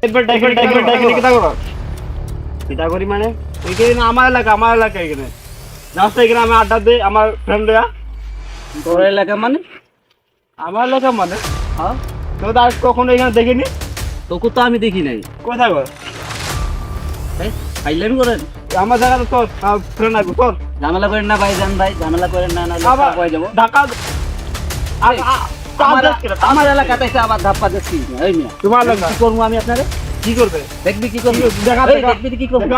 একবার ডাইকেন কিটা করো কিটা করি মানে এইখানে আমার এলাকা এখানে রাস্তা এখানে আমি আড্ডা দিই আমার ফ্রেন্ডরা তোর এলাকা মানে? আমার এলাকা মানে হ্যাঁ, তো আজ কখনো এখানে দেখিনি তোকে তো আমি দেখি নাই। কোথায় গো ফাইলামি করেন? আমার জায়গা তো তোর ফ্রেন্ড আসবো তোর ঝামেলা করেন না ভাইজান ভাই, ঝামেলা করেন না, নাহলে আবার হয়ে যাবো। ঢাকা আমার এলাকাতে এসে আবার ধাপ্পা দিচ্ছি। এই মিয়া, তোমার এলাকা কি করবো আমি আপনারে? কি করবে দেখবি কি করবি? দেখা এই, দেখবি কি করবো?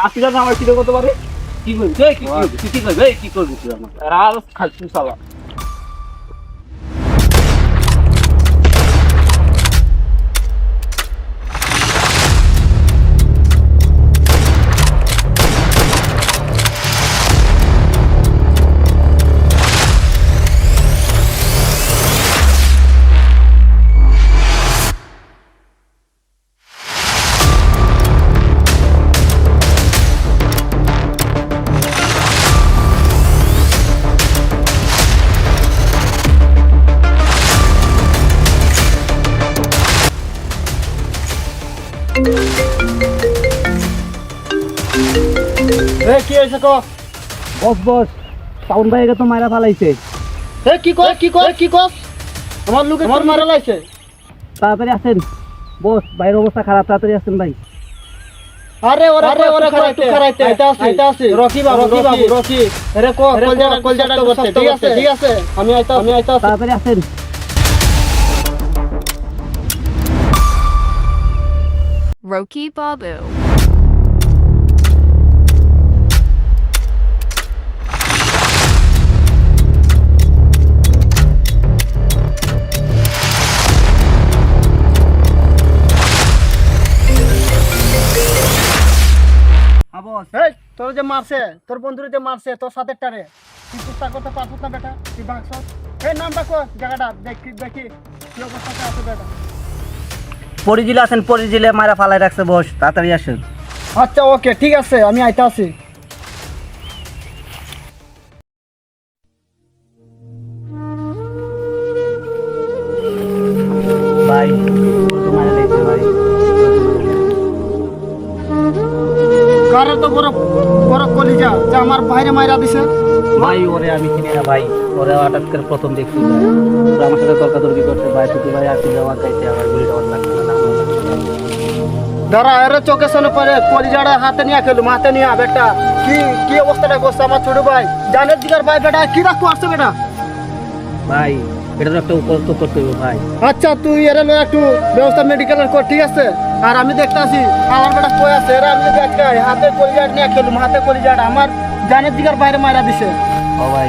আশি জন আমার কি করতে পারে কি করবি তুই? তুই কি করবি? এই, কি করবি তুই আমার? রাত খাচ্ছি সালা কি হয়েছে কো বস বস, টাউন ভাইকে তো মারা ফালাইছে। কি কস আমার লোকে আমার মারা লাইছে তাড়াতাড়ি আসেন বস, বাইরের অবস্থা খারাপ, তাড়াতাড়ি আসেন ভাই। আরে ওরে খারাইতে আইতা আছে রকি বাবু আরে কলজাটা করতে ঠিক আছে আমি আইতা তাড়াতাড়ি আসেন। Roki Babu. বস, এই তোর যে মারছে তোর বন্ধুরে যে মারছে তোর সাথে টারে তুই চেষ্টা করতে পারছিস না বেটা তুই ভাগছ এই নামটা কো জায়গাটা দেখি কি অবস্থাতে আছে বেটা পরিজিলে আছেন, পরিজিলে মারা ফালাই রাখছে বস, তাড়াতাড়ি আসেন। আচ্ছা ওকে ঠিক আছে আমি আইতা আছি ভাই মারা লেগেছে ভাই। কারে তো বড় কলিজা যে আমার বাইরে মাইরা দিছে ভাই ওরে আমি চিনি না ভাই, ওরে হঠাৎ করে প্রথম দেখছি ভাই, ওরা আমার সাথে তর্কাতর্কি করছে ভাই, তুই ভাই আসি যাওয়া চাইছে, আমার গুলি দেওয়ার লাগছে না। দাঁড়া এর চোখের সামনে পরে কলিজাটা হাতে নিয়ে খেলু হাতে নিয়ে বেটা কি অবস্থাটা করছে আমার ছোট ভাই জানের দিকার ভাই বেটা কি রাখো আসছে বেটা ভাই এটার একটা উপযুক্ত করতে হবে ভাই। আচ্ছা তুই এর একটু ব্যবস্থা মেডিকেলের কর ঠিক আছে আর আমি দেখতাছি আমার বেটা কই আছে এরা আমি যদি আজকে হাতে কলিজাট নিয়ে খেলুম হাতে কলিজাট আমার জানের দিকার বাইরে মারা দিছে ও ভাই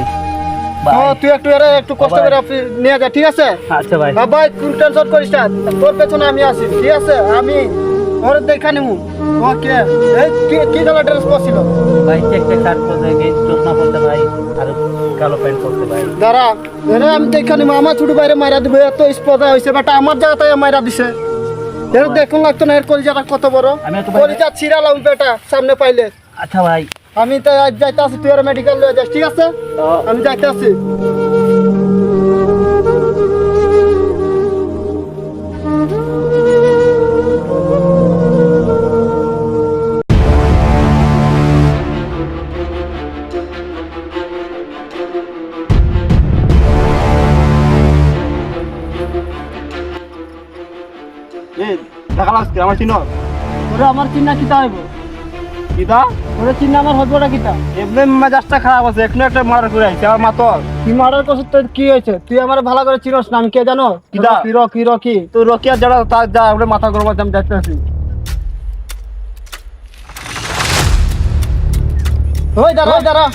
ও তুই একটু কষ্ট করে নিয়ে যা ঠিক আছে আচ্ছা ভাই। ভাই তুই টেনশন করিস না তোর পেছনে আমি আছি ঠিক আছে আমি ওর দেখা নিমু ওকে এই কি কালার ড্রেস পরছিল ভাই চেক শার্ট পরতে গিয়ে চশমা পরতে ভাই, আর কালো প্যান্ট পরতে ভাই। দাঁড়া এরা আমি দেখা নিমু আমার ছোট বাইরে মারা দিবে এত স্পর্ধা হয়েছে বেটা আমার জায়গাতে মারা দিছে এর দেখুন লাগতো না এর কলিজাটা কত বড় কলিজা ছিড়ালাম বেটা সামনে পাইলে। আচ্ছা ভাই আমি তো আজ যাইতে আছি তুই আর মেডিকেল লয়ে যাস ঠিক আছে আমি যাইতে আছি দেখা লাগছে আমার চিনো ওরা আমার চিন্তা কিতা হইব? কিতা ওরা চিন্তা আমার হজবটা কিতা? এমনি মেজাজটা খারাপ আছে এখন একটা মারা করে আইছে আমার মাতো তুই মার্ডার করছিস, তোর কি হয়েছে? তুই আমার ভালো করে চিনস না, আমি কে জানো? কিতা? কি তুই রকিয়া যারা তার যা আমরা মাথা গরম আছে আমি দেখতে আছি ওই দাঁড়া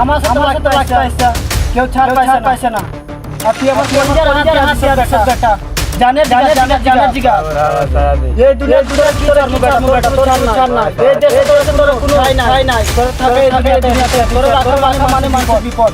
আমার সাথে লাগতে পাইছে কেউ ছাড় পাইছে না আর তুই আমার কলিজার হাসি বেটা জানে জিগা এই দুনিয়া কি বেটা তোর ছাড় না এই দেশে তোর কোনো নাই তোর থাকে দুনিয়াতে তোর রাখা মানে বিপদ